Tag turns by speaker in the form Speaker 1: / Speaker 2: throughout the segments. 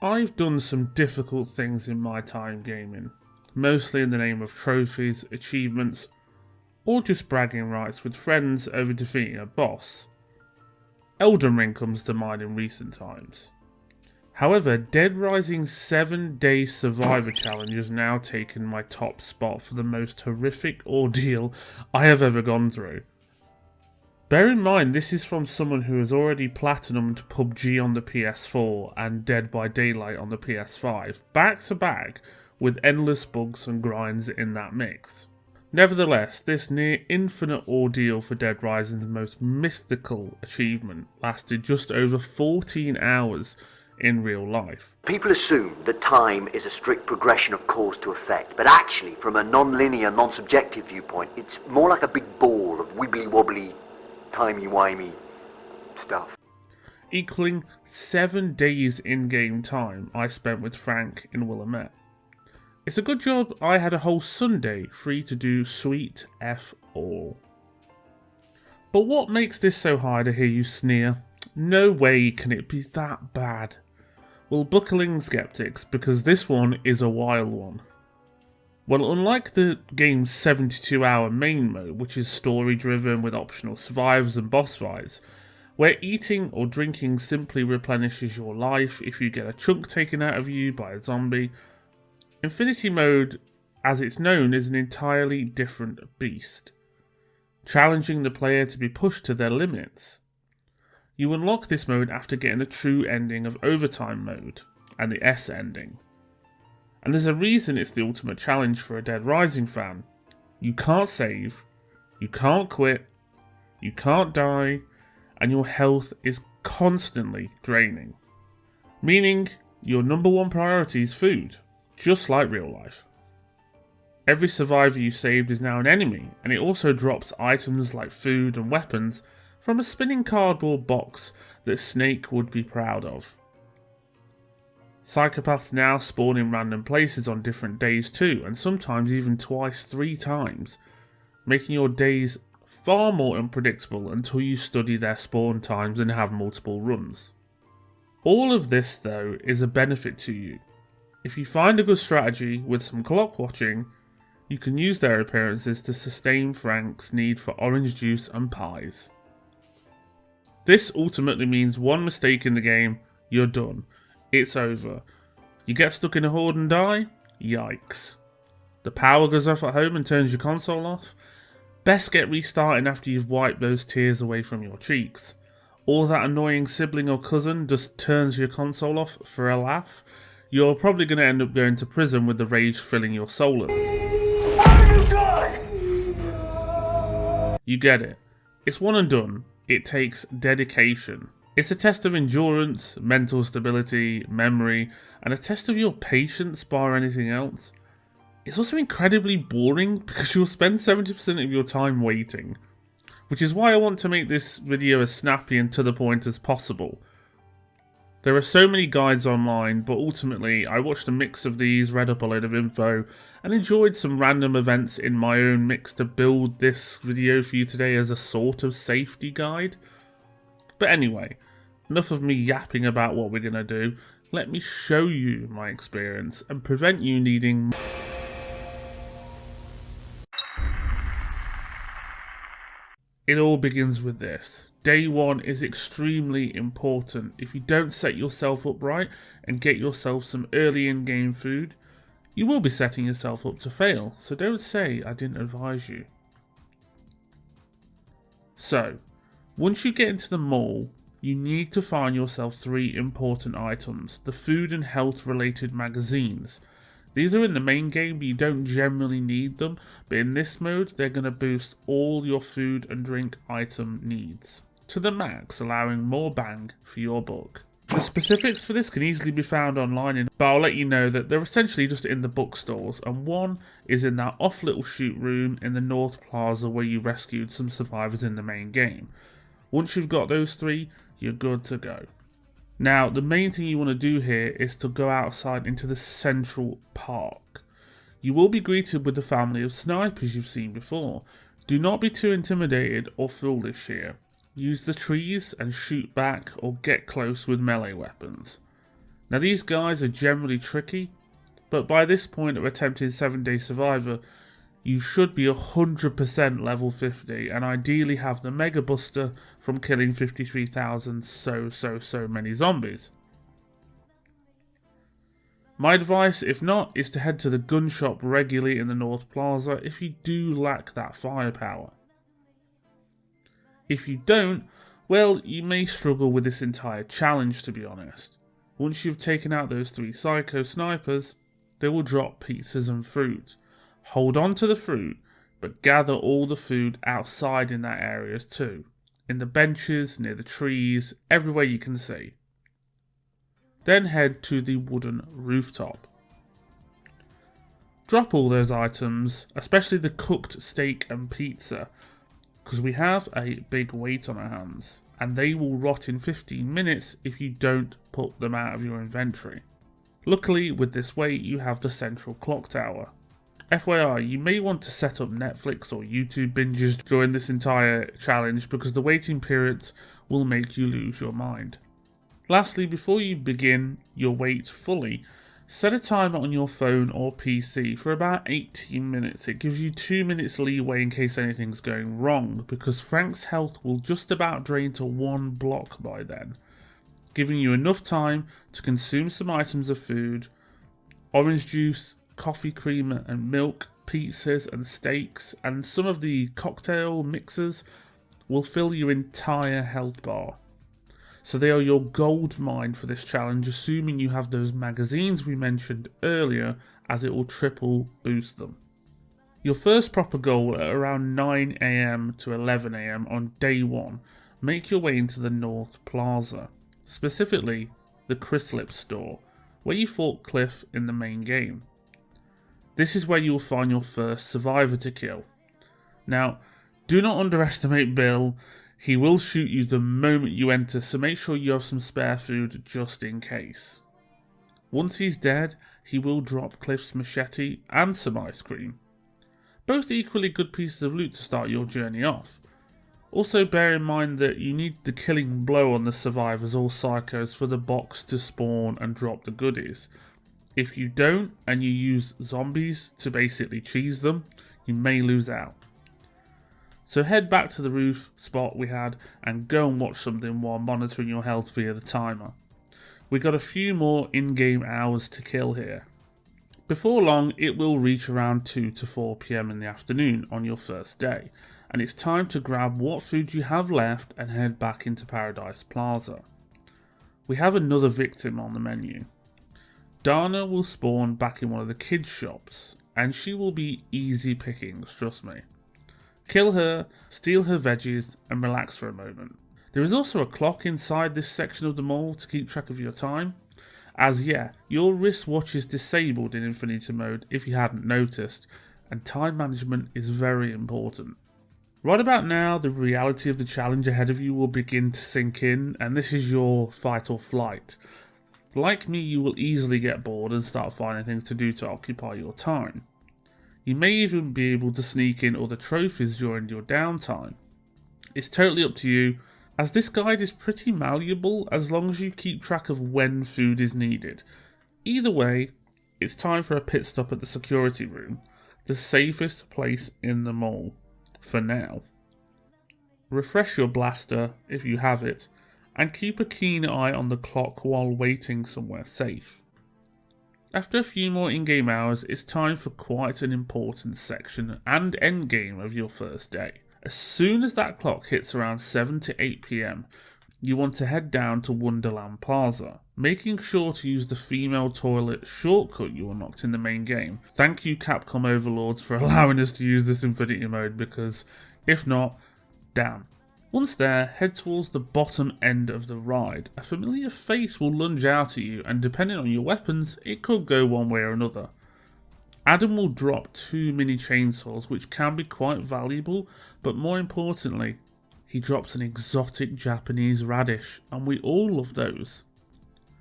Speaker 1: I've done some difficult things in my time gaming, mostly in the name of trophies, achievements, or just bragging rights with friends over defeating a boss. Elden Ring comes to mind in recent times. However, Dead Rising's 7-day survivor challenge has now taken my top spot for the most horrific ordeal I have ever gone through. Bear in mind, this is from someone who has already platinumed PUBG on the PS4 and Dead by Daylight on the PS5, back to back, with endless bugs and grinds in that mix. Nevertheless, this near infinite ordeal for Dead Rising's most mythical achievement lasted just over 14 hours in real life.
Speaker 2: People assume that time is a strict progression of cause to effect, but actually, from a non-linear, non-subjective viewpoint, it's more like a big ball of wibbly-wobbly, timey-wimey stuff.
Speaker 1: Equaling 7 days in-game time I spent with Frank in Willamette. It's a good job I had a whole Sunday free to do sweet F all. But what makes this so hard, I hear you sneer? No way can it be that bad. Well, buckle in, skeptics, because this one is a wild one. Well, unlike the game's 72-hour main mode, which is story-driven with optional survivors and boss fights, where eating or drinking simply replenishes your life if you get a chunk taken out of you by a zombie, Infinity Mode, as it's known, is an entirely different beast, challenging the player to be pushed to their limits. You unlock this mode after getting the true ending of Overtime Mode and the S ending. And there's a reason it's the ultimate challenge for a Dead Rising fan. You can't save, you can't quit, you can't die, and your health is constantly draining. Meaning, your number one priority is food, just like real life. Every survivor you saved is now an enemy, and it also drops items like food and weapons from a spinning cardboard box that Snake would be proud of. Psychopaths now spawn in random places on different days too, and sometimes even twice, 3 times, making your days far more unpredictable until you study their spawn times and have multiple runs. All of this though is a benefit to you. If you find a good strategy with some clock watching, you can use their appearances to sustain Frank's need for orange juice and pies. This ultimately means one mistake in the game, you're done. It's over. You get stuck in a horde and die? Yikes. The power goes off at home and turns your console off? Best get restarting after you've wiped those tears away from your cheeks. Or that annoying sibling or cousin just turns your console off for a laugh? You're probably going to end up going to prison with the rage filling your soul in.
Speaker 2: What have you done?
Speaker 1: You get it. It's one and done. It takes dedication. It's a test of endurance, mental stability, memory, and a test of your patience bar anything else. It's also incredibly boring because you'll spend 70% of your time waiting, which is why I want to make this video as snappy and to the point as possible. There are so many guides online, but ultimately I watched a mix of these, read up a load of info, and enjoyed some random events in my own mix to build this video for you today as a sort of safety guide. But anyway, enough of me yapping about what we're going to do. Let me show you my experience and prevent you needing. It all begins with this. Day 1 is extremely important. If you don't set yourself up right and get yourself some early in-game food, you will be setting yourself up to fail, so don't say I didn't advise you. So, once you get into the mall, you need to find yourself 3 important items, the food and health related magazines. These are in the main game, but you don't generally need them, but in this mode they're going to boost all your food and drink item needs to the max, allowing more bang for your buck. The specifics for this can easily be found online, but I'll let you know that they're essentially just in the bookstores, and one is in that off little shoot room in the North Plaza where you rescued some survivors in the main game. Once you've got those 3, you're good to go. Now, the main thing you want to do here is to go outside into the Central Park. You will be greeted with the family of snipers you've seen before. Do not be too intimidated or foolish here. Use the trees and shoot back or get close with melee weapons. Now these guys are generally tricky, but by this point of attempting 7-day Survivor, you should be 100% level 50 and ideally have the Mega Buster from killing 53,000 so many zombies. My advice, if not, is to head to the gun shop regularly in the North Plaza if you do lack that firepower. If you don't, well, you may struggle with this entire challenge, to be honest. Once you've taken out those 3 Psycho Snipers, they will drop pizzas and fruit. Hold on to the fruit, but gather all the food outside in that area too. In the benches, near the trees, everywhere you can see. Then head to the wooden rooftop. Drop all those items, especially the cooked steak and pizza, because we have a big weight on our hands, and they will rot in 15 minutes if you don't put them out of your inventory. Luckily, with this weight, you have the central clock tower. FYI, you may want to set up Netflix or YouTube binges during this entire challenge because the waiting periods will make you lose your mind. Lastly, before you begin your wait fully, set a timer on your phone or PC for about 18 minutes. It gives you 2 minutes leeway in case anything's going wrong, because Frank's health will just about drain to 1 block by then, giving you enough time to consume some items of food, orange juice, coffee creamer and milk, pizzas and steaks, and some of the cocktail mixers will fill your entire health bar. So they are your gold mine for this challenge, assuming you have those magazines we mentioned earlier, as it will triple boost them. Your first proper goal at around 9 AM to 11 AM on day 1, make your way into the North Plaza, specifically the Chryslip store, where you fought Cliff in the main game. This is where you will find your first survivor to kill. Now, do not underestimate Bill. He will shoot you the moment you enter, so make sure you have some spare food just in case. Once he's dead, he will drop Cliff's machete and some ice cream. Both equally good pieces of loot to start your journey off. Also bear in mind that you need the killing blow on the survivors or psychos for the box to spawn and drop the goodies. If you don't, and you use zombies to basically cheese them, you may lose out. So head back to the roof spot we had and go and watch something while monitoring your health via the timer. We got a few more in-game hours to kill here. Before long, it will reach around 2 to 4 PM in the afternoon on your first day, and it's time to grab what food you have left and head back into Paradise Plaza. We have another victim on the menu. Dana will spawn back in one of the kids' shops, and she will be easy pickings, trust me. Kill her, steal her veggies, and relax for a moment. There is also a clock inside this section of the mall to keep track of your time, as your wristwatch is disabled in Infinity mode if you hadn't noticed, and time management is very important. Right about now, the reality of the challenge ahead of you will begin to sink in, and this is your fight or flight. Like me, you will easily get bored and start finding things to do to occupy your time. You may even be able to sneak in other trophies during your downtime. It's totally up to you, as this guide is pretty malleable as long as you keep track of when food is needed. Either way, it's time for a pit stop at the security room, the safest place in the mall, for now. Refresh your blaster, if you have it, and keep a keen eye on the clock while waiting somewhere safe. After a few more in-game hours, it's time for quite an important section and endgame of your first day. As soon as that clock hits around 7 to 8 PM, you want to head down to Wonderland Plaza, making sure to use the female toilet shortcut you unlocked in the main game. Thank you Capcom Overlords for allowing us to use this Infinity mode, because if not, damn. Once there, head towards the bottom end of the ride. A familiar face will lunge out at you, and depending on your weapons, it could go one way or another. Adam will drop 2 mini chainsaws, which can be quite valuable, but more importantly, he drops an exotic Japanese radish, and we all love those.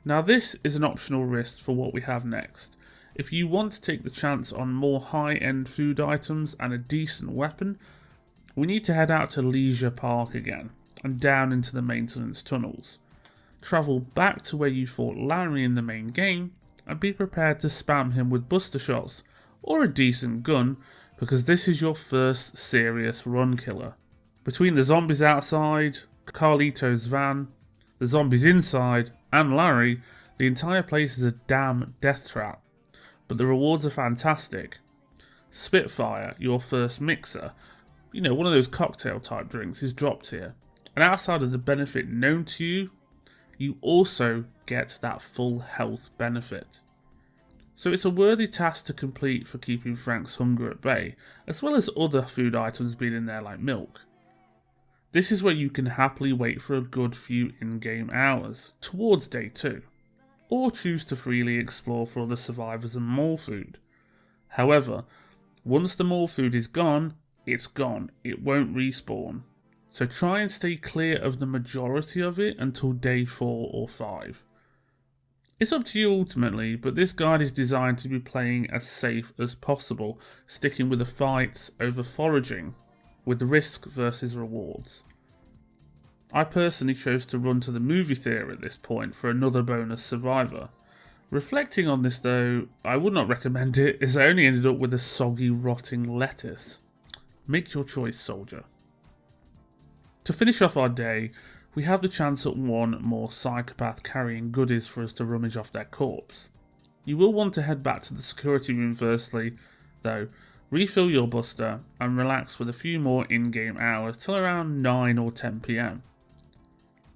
Speaker 1: Now this is an optional risk for what we have next. If you want to take the chance on more high-end food items and a decent weapon, we need to head out to Leisure Park again, and down into the maintenance tunnels. travel back to where you fought Larry in the main game, and be prepared to spam him with buster shots or a decent gun, because this is your first serious run killer. Between the zombies outside, Carlito's van, the zombies inside, and Larry, the entire place is a damn death trap. But the rewards are fantastic. Spitfire, your first mixer, one of those cocktail type drinks, is dropped here. And outside of the benefit known to you, you also get that full health benefit. So it's a worthy task to complete for keeping Frank's hunger at bay, as well as other food items being in there like milk. This is where you can happily wait for a good few in-game hours, towards day 2, or choose to freely explore for other survivors and more food. However, once the more food is gone, it's gone, it won't respawn. So try and stay clear of the majority of it until day 4 or 5. It's up to you ultimately, but this guide is designed to be playing as safe as possible, sticking with the fights over foraging, with risk versus rewards. I personally chose to run to the movie theatre at this point for another bonus survivor. Reflecting on this though, I would not recommend it, as I only ended up with a soggy, rotting lettuce. Make your choice, soldier. To finish off our day, we have the chance at one more psychopath carrying goodies for us to rummage off their corpse. You will want to head back to the security room firstly, though, refill your buster and relax with a few more in-game hours till around 9 or 10 PM.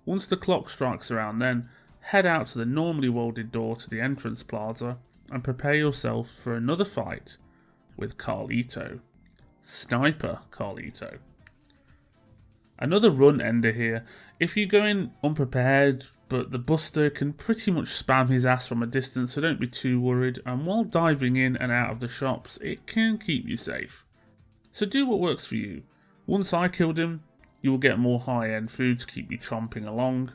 Speaker 1: Once the clock strikes around then, head out to the normally welded door to the entrance plaza and prepare yourself for another fight with Carlito. Sniper Carlito. Another run ender here. If you go in unprepared, but the buster can pretty much spam his ass from a distance, so don't be too worried, and while diving in and out of the shops, it can keep you safe. So do what works for you. Once I killed him, you will get more high-end food to keep you chomping along.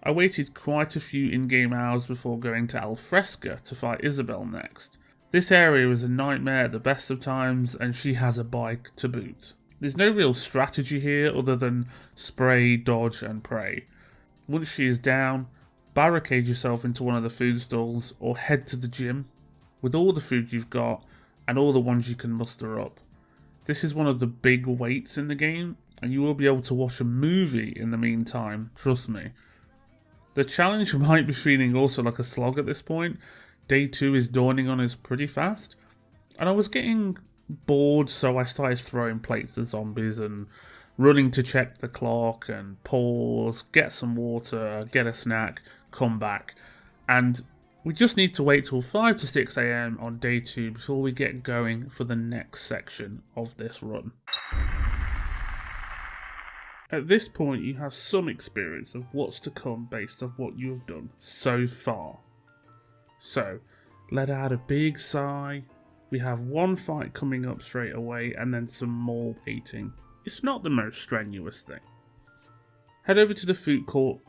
Speaker 1: I waited quite a few in-game hours before going to Alfresca to fight Isabel next. This area is a nightmare at the best of times, and she has a bike to boot. There's no real strategy here other than spray, dodge and pray. Once she is down, barricade yourself into one of the food stalls or head to the gym with all the food you've got and all the ones you can muster up. This is one of the big weights in the game, and you will be able to watch a movie in the meantime, trust me. The challenge might be feeling also like a slog at this point. Day 2 is dawning on us pretty fast, and I was getting bored, so I started throwing plates at zombies and running to check the clock and pause, get some water, get a snack, come back. And we just need to wait till 5 to 6 AM on day 2 before we get going for the next section of this run. At this point you have some experience of what's to come based on what you have done so far. So, let out a big sigh. We have one fight coming up straight away and then some more waiting. It's not the most strenuous thing. Head over to the food court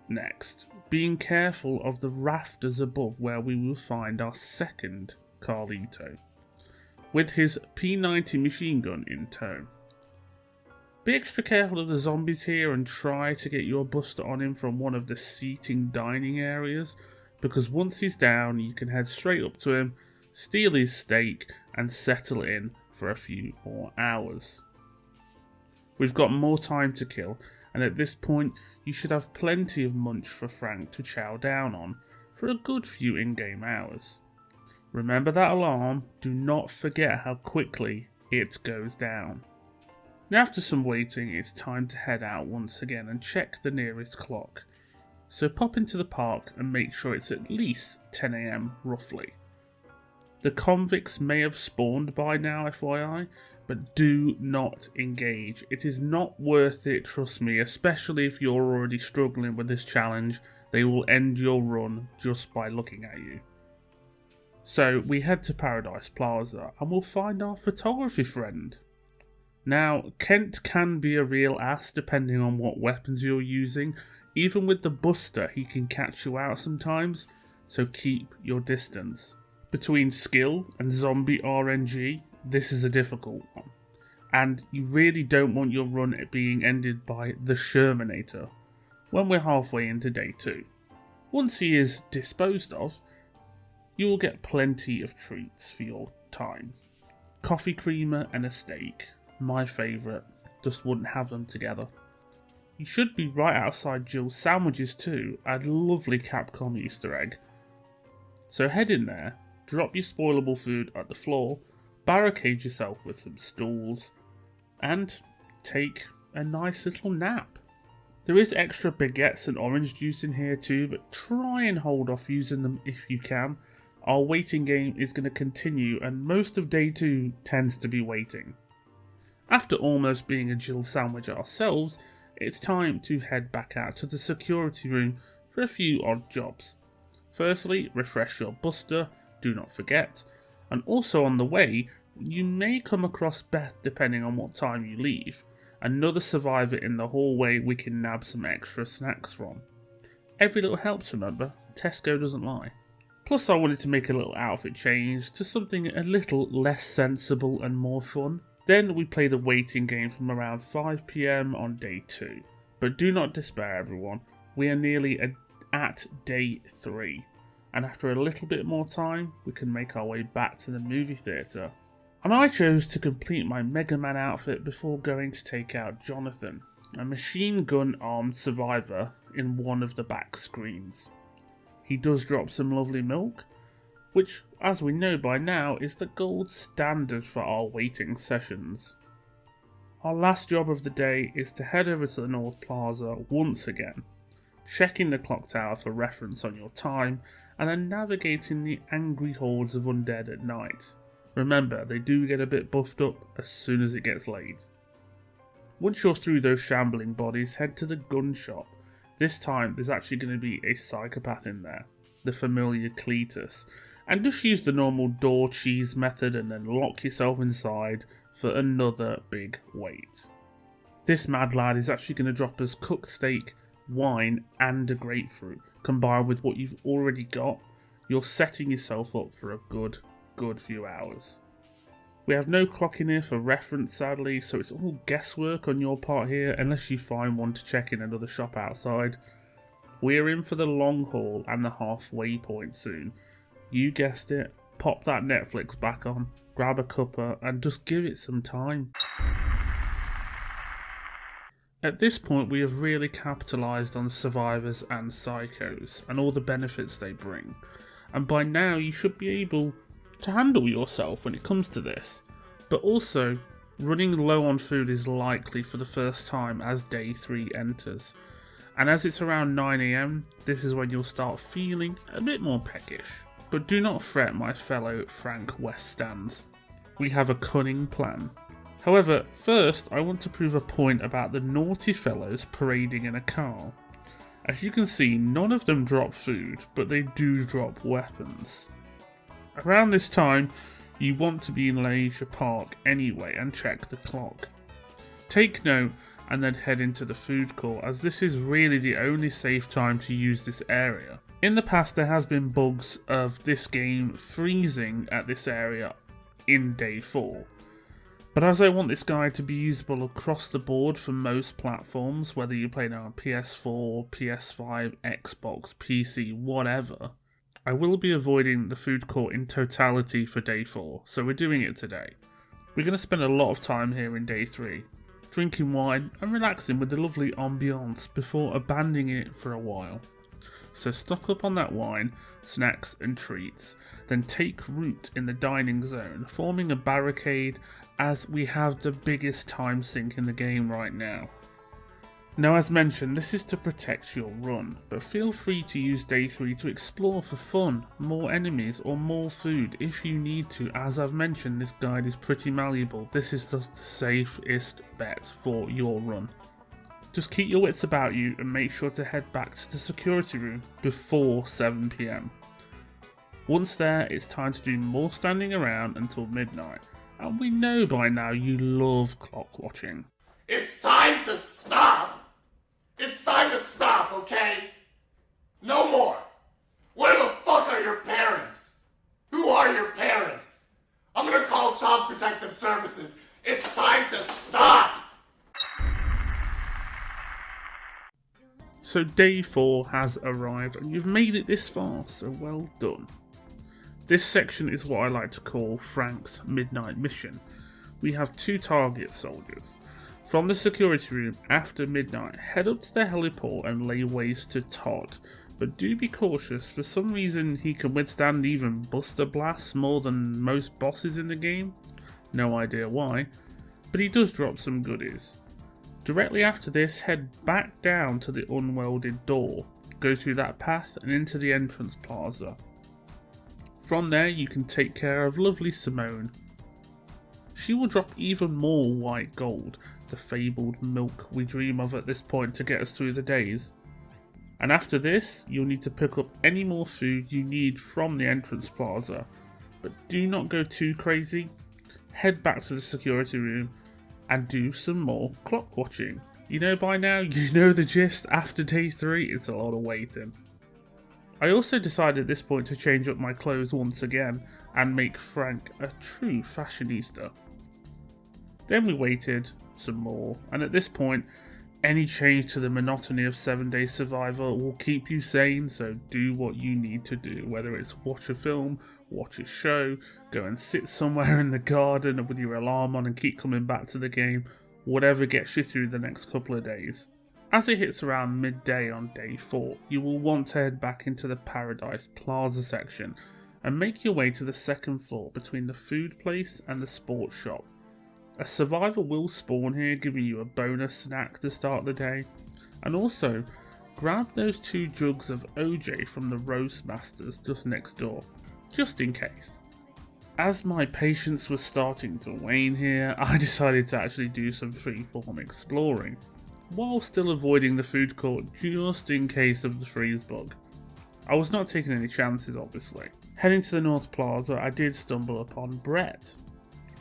Speaker 1: next, being careful of the rafters above where we will find our second Carlito, with his P90 machine gun in tow. Be extra careful of the zombies here and try to get your buster on him from one of the seating dining areas, because once he's down you can head straight up to him, steal his steak and settle in for a few more hours. We've got more time to kill, and at this point you should have plenty of munch for Frank to chow down on for a good few in-game hours. Remember that alarm, do not forget how quickly it goes down. Now after some waiting, it's time to head out once again and check the nearest clock. So pop into the park and make sure it's at least 10 AM roughly. The convicts may have spawned by now, FYI, but do not engage. It is not worth it, trust me, especially if you're already struggling with this challenge. They will end your run just by looking at you. So we head to Paradise Plaza and we'll find our photography friend. Now, Kent can be a real ass depending on what weapons you're using. Even with the buster, he can catch you out sometimes, so keep your distance. Between skill and zombie RNG, this is a difficult one. And you really don't want your run being ended by the Shermanator when we're halfway into day 2. Once he is disposed of, you will get plenty of treats for your time. Coffee creamer and a steak, my favourite, just wouldn't have them together. You should be right outside Jill's Sandwiches too, a lovely Capcom Easter egg. So head in there, drop your spoilable food at the floor, barricade yourself with some stools, and take a nice little nap. There is extra baguettes and orange juice in here too, but try and hold off using them if you can. Our waiting game is going to continue and most of day 2 tends to be waiting. After almost being a Jill sandwich ourselves, it's time to head back out to the security room for a few odd jobs. Firstly, refresh your buster, do not forget, and also on the way, you may come across Beth depending on what time you leave. Another survivor in the hallway we can nab some extra snacks from. Every little helps, remember, Tesco doesn't lie. Plus I wanted to make a little outfit change to something a little less sensible and more fun. Then we play the waiting game from around 5 PM on day 2. But do not despair everyone, we are nearly at day 3. And after a little bit more time, we can make our way back to the movie theatre. And I chose to complete my Mega Man outfit before going to take out Jonathan, a machine gun armed survivor in one of the back screens. He does drop some lovely milk, which, as we know by now, is the gold standard for our waiting sessions. Our last job of the day is to head over to the North Plaza once again, checking the clock tower for reference on your time, and then navigating the angry hordes of undead at night. Remember, they do get a bit buffed up as soon as it gets late. Once you're through those shambling bodies, head to the gun shop. This time there's actually going to be a psychopath in there, the familiar Cletus, and just use the normal door cheese method and then lock yourself inside for another big wait. This mad lad is actually going to drop us cooked steak, wine and a grapefruit. Combined with what you've already got, you're setting yourself up for a good few hours. We have no clock in here for reference sadly, so it's all guesswork on your part here unless you find one to check in another shop outside. We're in for the long haul and the halfway point soon. You guessed it, pop that Netflix back on, grab a cuppa and just give it some time. At this point we have really capitalised on survivors and psychos and all the benefits they bring, and by now you should be able to handle yourself when it comes to this. But also, running low on food is likely for the first time as day 3 enters, and as it's around 9 AM, this is when you'll start feeling a bit more peckish. But do not fret my fellow Frank West stands, we have a cunning plan. However, first I want to prove a point about the naughty fellows parading in a car. As you can see, none of them drop food, but they do drop weapons. Around this time, you want to be in Leisure Park anyway and check the clock. Take note and then head into the food court, as this is really the only safe time to use this area. In the past there has been bugs of this game freezing at this area in day 4. But as I want this guide to be usable across the board for most platforms, whether you're playing on PS4, PS5, Xbox, PC, whatever, I will be avoiding the food court in totality for day 4, so we're doing it today. We're going to spend a lot of time here in day 3, drinking wine and relaxing with the lovely ambiance before abandoning it for a while. So stock up on that wine, snacks and treats, then take root in the dining zone, forming a barricade as we have the biggest time sink in the game right now. Now as mentioned, this is to protect your run, but feel free to use day 3 to explore for fun, more enemies or more food if you need to. As I've mentioned, this guide is pretty malleable, this is the safest bet for your run. Just keep your wits about you and make sure to head back to the security room before 7 PM. Once there, it's time to do more standing around until midnight, and we know by now you love clock watching.
Speaker 3: It's time to stop! It's time to stop, okay? No more! Where the fuck are your parents? Who are your parents? I'm gonna call Child Protective Services. It's time to stop!
Speaker 1: So day 4 has arrived and you've made it this far, so well done. This section is what I like to call Frank's Midnight Mission. We have 2 target soldiers. From the security room after midnight, head up to the heliport and lay waste to Todd. But do be cautious, for some reason he can withstand even buster blasts more than most bosses in the game. No idea why, but he does drop some goodies. Directly after this, head back down to the unwelded door. Go through that path and into the entrance plaza. From there you can take care of lovely Simone. She will drop even more white gold, the fabled milk we dream of at this point to get us through the days. And after this, you'll need to pick up any more food you need from the entrance plaza. But do not go too crazy. Head back to the security room and do some more clock watching. You know by now, you know the gist. After day 3, it's a lot of waiting. I also decided at this point to change up my clothes once again and make Frank a true fashionista. Then we waited some more, and at this point, any change to the monotony of 7-Day Survivor will keep you sane, so do what you need to do, whether it's watch a film, watch a show, go and sit somewhere in the garden with your alarm on and keep coming back to the game, whatever gets you through the next couple of days. As it hits around midday on day 4, you will want to head back into the Paradise Plaza section and make your way to the second floor between the food place and the sports shop. A survivor will spawn here, giving you a bonus snack to start the day. And also, grab those 2 jugs of OJ from the Roast Masters just next door, just in case. As my patience was starting to wane here, I decided to actually do some freeform exploring, while still avoiding the food court just in case of the freeze bug. I was not taking any chances, obviously. Heading to the North Plaza, I did stumble upon Brett,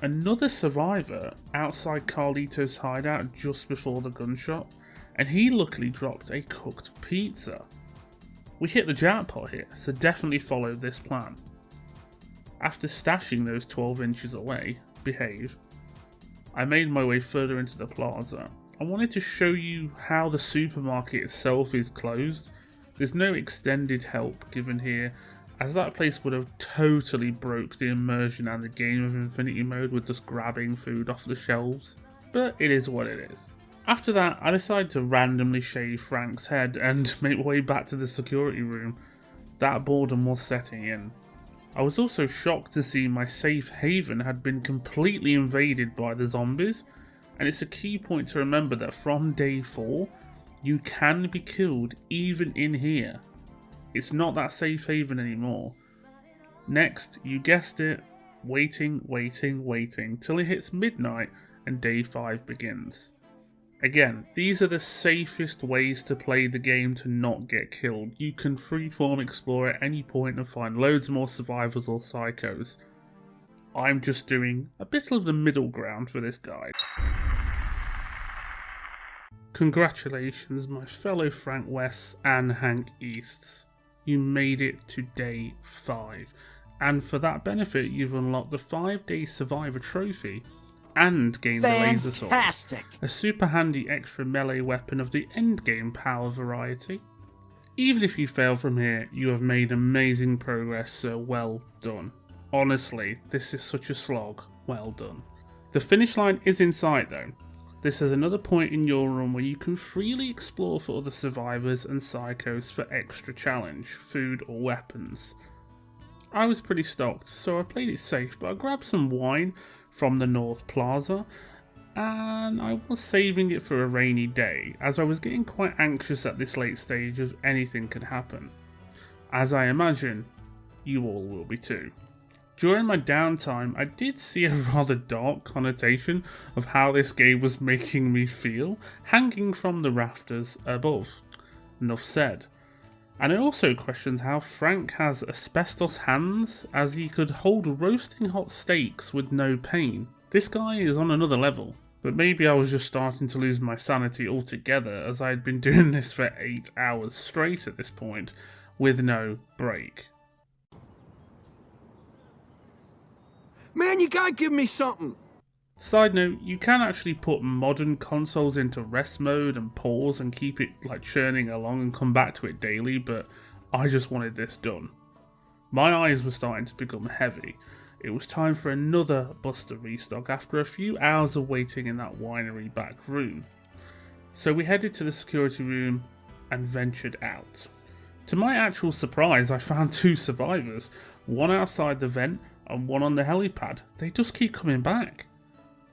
Speaker 1: another survivor outside Carlito's hideout just before the gunshot, and he luckily dropped a cooked pizza. We hit the jackpot here, so definitely follow this plan. After stashing those 12 inches away, behave, I made my way further into the plaza. I wanted to show you how the supermarket itself is closed. There's no extended help given here, as that place would have totally broke the immersion and the game of Infinity mode with just grabbing food off the shelves, but it is what it is. After that, I decided to randomly shave Frank's head and make my way back to the security room. That boredom was setting in. I was also shocked to see my safe haven had been completely invaded by the zombies, and it's a key point to remember that from day 4, you can be killed even in here. It's not that safe haven anymore. Next, you guessed it, waiting till it hits midnight and day 5 begins. Again, these are the safest ways to play the game to not get killed. You can freeform explore at any point and find loads more survivors or psychos. I'm just doing a bit of the middle ground for this guide. Congratulations, my fellow Frank Wests and Hank Easts. You made it to day 5, and for that benefit you've unlocked the 5-Day Survivor trophy and gained the laser sword, a super handy extra melee weapon of the endgame power variety. Even if you fail from here, you have made amazing progress, so well done. Honestly, this is such a slog, well done. The finish line is in sight though. This is another point in your run where you can freely explore for other survivors and psychos for extra challenge, food or weapons. I was pretty stoked, so I played it safe, but I grabbed some wine from the North Plaza, and I was saving it for a rainy day, as I was getting quite anxious at this late stage of anything could happen. As I imagine, you all will be too. During my downtime, I did see a rather dark connotation of how this game was making me feel, hanging from the rafters above. Enough said. And I also questioned how Frank has asbestos hands, as he could hold roasting hot steaks with no pain. This guy is on another level. But maybe I was just starting to lose my sanity altogether, as I had been doing this for 8 hours straight at this point, with no break.
Speaker 4: Man, you gotta give me something.
Speaker 1: Side note, you can actually put modern consoles into rest mode and pause and keep it like churning along and come back to it daily, but I just wanted this done. My eyes were starting to become heavy. It was time for another Buster restock after a few hours of waiting in that winery back room. So we headed to the security room and ventured out. To my actual surprise, I found 2 survivors, one outside the vent and one on the helipad. They just keep coming back.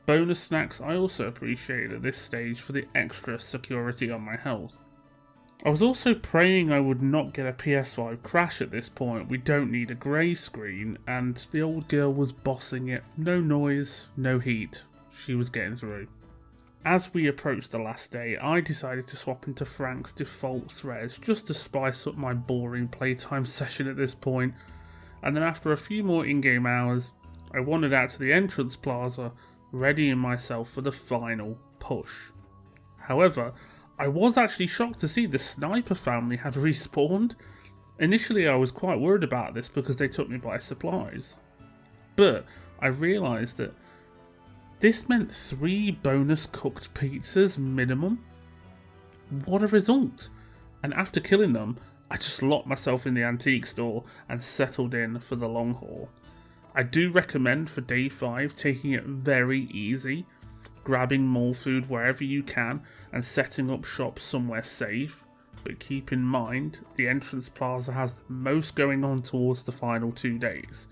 Speaker 1: Bonus snacks I also appreciate at this stage for the extra security on my health. I was also praying I would not get a PS5 crash at this point. We don't need a grey screen, and the old girl was bossing it. No noise, no heat. She was getting through. As we approached the last day, I decided to swap into Frank's default threads just to spice up my boring playtime session at this point, and then after a few more in-game hours, I wandered out to the entrance plaza, readying myself for the final push. However, I was actually shocked to see the Sniper family had respawned. Initially I was quite worried about this because they took me by surprise, but I realised that this meant 3 bonus cooked pizzas minimum. What a result! And after killing them, I just locked myself in the antique store and settled in for the long haul. I do recommend for day 5 taking it very easy, grabbing more food wherever you can and setting up shop somewhere safe, but keep in mind the entrance plaza has the most going on towards the final 2 days.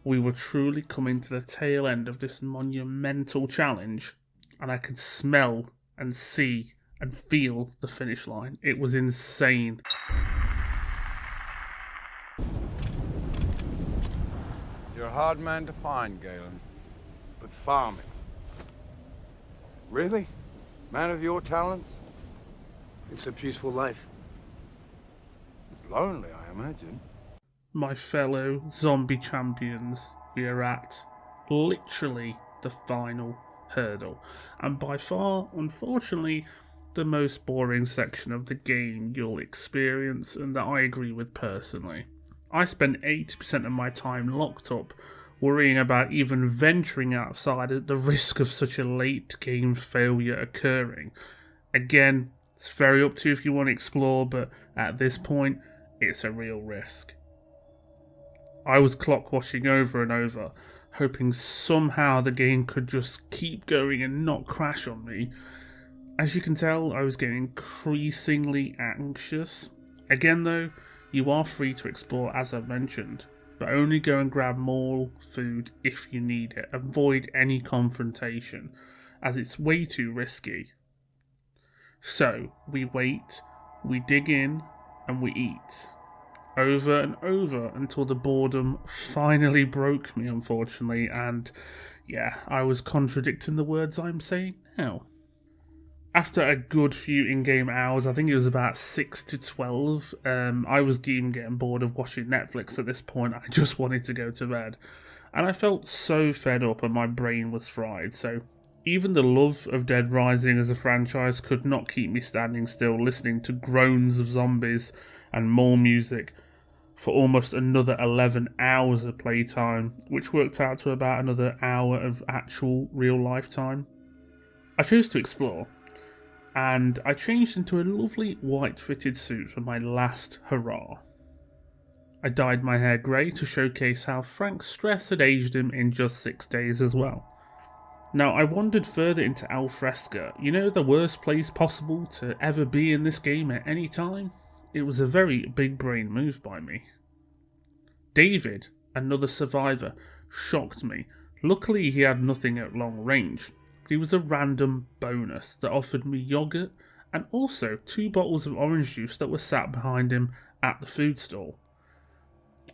Speaker 1: We were truly coming to the tail end of this monumental challenge, and I could smell and see and feel the finish line. It was insane.
Speaker 4: You're a hard man to find, Galen. But farming. Really? Man of your talents?
Speaker 5: It's a peaceful life.
Speaker 4: It's lonely, I imagine.
Speaker 1: My fellow zombie champions, we are at literally the final hurdle, and by far, unfortunately, the most boring section of the game you'll experience, and that I agree with personally. I spent 80% of my time locked up, worrying about even venturing outside at the risk of such a late game failure occurring. Again, it's very up to you if you want to explore, but at this point, it's a real risk. I was clock watching over and over, hoping somehow the game could just keep going and not crash on me. As you can tell, I was getting increasingly anxious. Again though, you are free to explore as I've mentioned, but only go and grab more food if you need it. Avoid any confrontation, as it's way too risky. So, we wait, we dig in, and we eat. Over and over until the boredom finally broke me, unfortunately, and yeah, I was contradicting the words I'm saying now. After a good few in-game hours, I think it was about 6 to 12, I was even getting bored of watching Netflix at this point. I just wanted to go to bed. And I felt so fed up and my brain was fried, so even the love of Dead Rising as a franchise could not keep me standing still listening to groans of zombies and more music for almost another 11 hours of playtime, which worked out to about another hour of actual real-life time. I chose to explore, and I changed into a lovely white fitted suit for my last hurrah. I dyed my hair grey to showcase how Frank's stress had aged him in just 6 days as well. Now I wandered further into Alfresca, you know, the worst place possible to ever be in this game at any time? It was a very big brain move by me. David, another survivor, shocked me. Luckily he had nothing at long range. He was a random bonus that offered me yogurt and also 2 bottles of orange juice that were sat behind him at the food stall.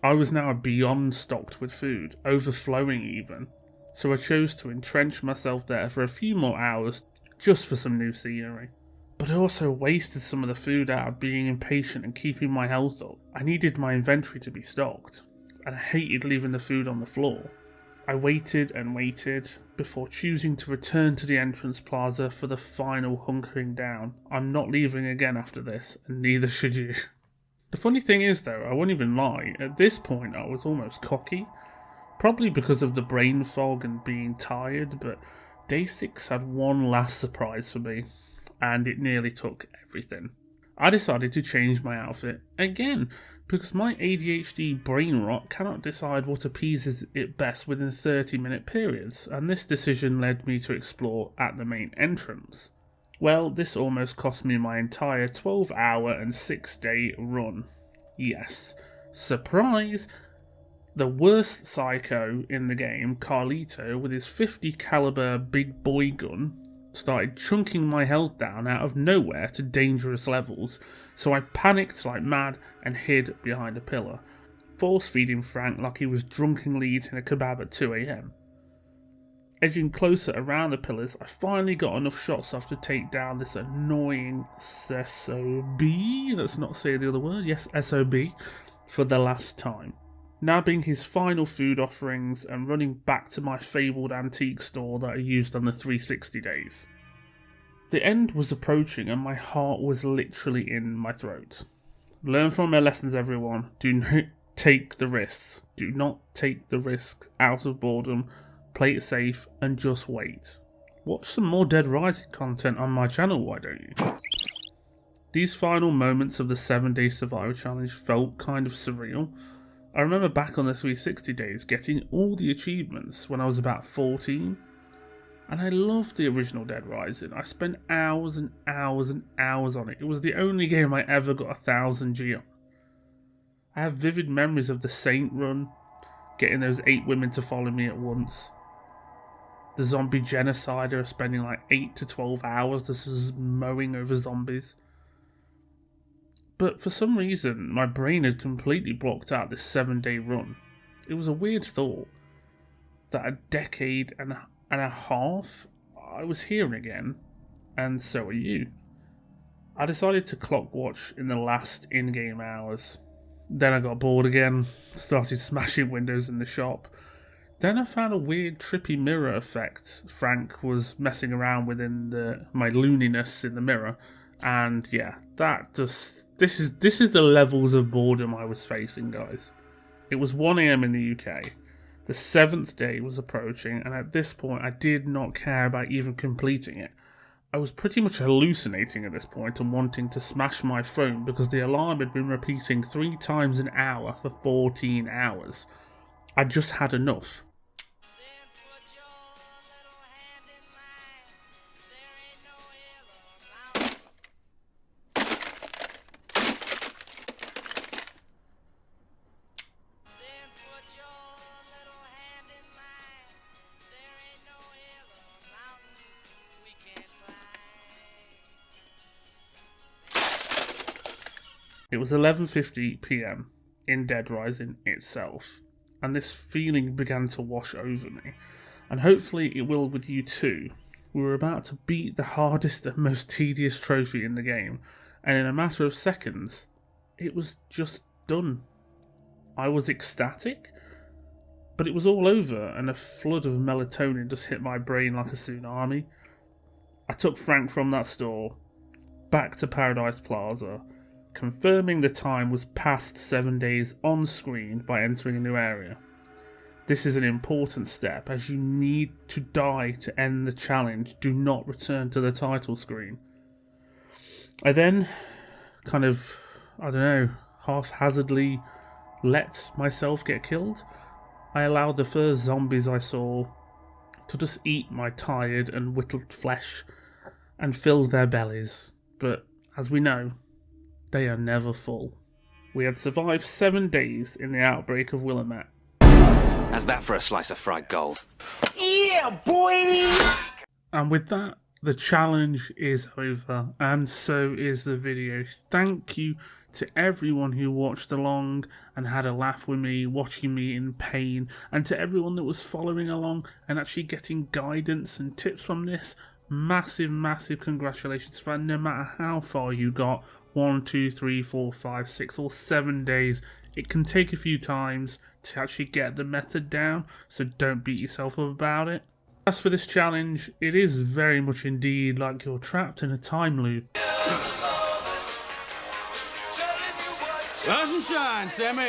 Speaker 1: I was now beyond stocked with food, overflowing even, so I chose to entrench myself there for a few more hours just for some new scenery. But I also wasted some of the food out of being impatient and keeping my health up. I needed my inventory to be stocked, and I hated leaving the food on the floor. I waited and waited before choosing to return to the entrance plaza for the final hunkering down. I'm not leaving again after this, and neither should you. The funny thing is though, I won't even lie, at this point I was almost cocky. Probably because of the brain fog and being tired, but Day 6 had one last surprise for me, and it nearly took everything. I decided to change my outfit again, because my ADHD brain rot cannot decide what appeases it best within 30-minute periods, and this decision led me to explore at the main entrance. Well, this almost cost me my entire 12-hour and 6-day run. Yes, surprise! The worst psycho in the game, Carlito, with his 50 caliber big boy gun, started chunking my health down out of nowhere to dangerous levels, so I panicked like mad and hid behind a pillar, force feeding Frank like he was drunkenly eating a kebab at 2 AM. Edging closer around the pillars, I finally got enough shots off to take down this annoying SOB, let's not say the other word, yes, SOB, for the last time. Nabbing his final food offerings and running back to my fabled antique store that I used on the 360 days. The end was approaching and my heart was literally in my throat. Learn from my lessons, everyone. Do not take the risks. Do not take the risks out of boredom. Play it safe and just wait. Watch some more Dead Rising content on my channel, why don't you? These final moments of the 7-day survival challenge felt kind of surreal. I remember back on the 360 days getting all the achievements when I was about 14, and I loved the original Dead Rising. I spent hours and hours and hours on it. It was the only game I ever got 1000 G on. I have vivid memories of the Saint run, getting those 8 women to follow me at once. The zombie genocider, spending like 8 to 12 hours just mowing over zombies. But for some reason, my brain had completely blocked out this 7-day run. It was a weird thought that a decade and a half I was here again, and so are you. I decided to clock watch in the last in-game hours. Then I got bored again, started smashing windows in the shop. Then I found a weird trippy mirror effect Frank was messing around with in my looniness in the mirror. And yeah, this is the levels of boredom I was facing, guys. It was 1 AM in the UK. The 7th day was approaching, and at this point I did not care about even completing it. I was pretty much hallucinating at this point and wanting to smash my phone because the alarm had been repeating 3 times an hour for 14 hours. I just had enough. It was 11:50 PM in Dead Rising itself, and this feeling began to wash over me, and hopefully it will with you too. We were about to beat the hardest and most tedious trophy in the game, and in a matter of seconds, it was just done. I was ecstatic, but it was all over, and a flood of melatonin just hit my brain like a tsunami. I took Frank from that store, back to Paradise Plaza, confirming the time was past 7 days on screen by entering a new area. This is an important step, as you need to die to end the challenge. Do not return to the title screen. I then haphazardly let myself get killed. I allowed the first zombies I saw to just eat my tired and whittled flesh and fill their bellies, but as we know, they are never full. We had survived 7 days in the outbreak of Willamette.
Speaker 6: How's that for a slice of fried gold?
Speaker 5: Yeah, boy!
Speaker 1: And with that, the challenge is over, and so is the video. Thank you to everyone who watched along and had a laugh with me, watching me in pain, and to everyone that was following along and actually getting guidance and tips from this. Massive, massive congratulations, for no matter how far you got. 1, 2, 3, 4, 5, 6 or 7 days. It can take a few times to actually get the method down, so don't beat yourself up about it. As for this challenge, it is very much indeed like you're trapped in a time loop.
Speaker 7: Rise and shine, Sammy!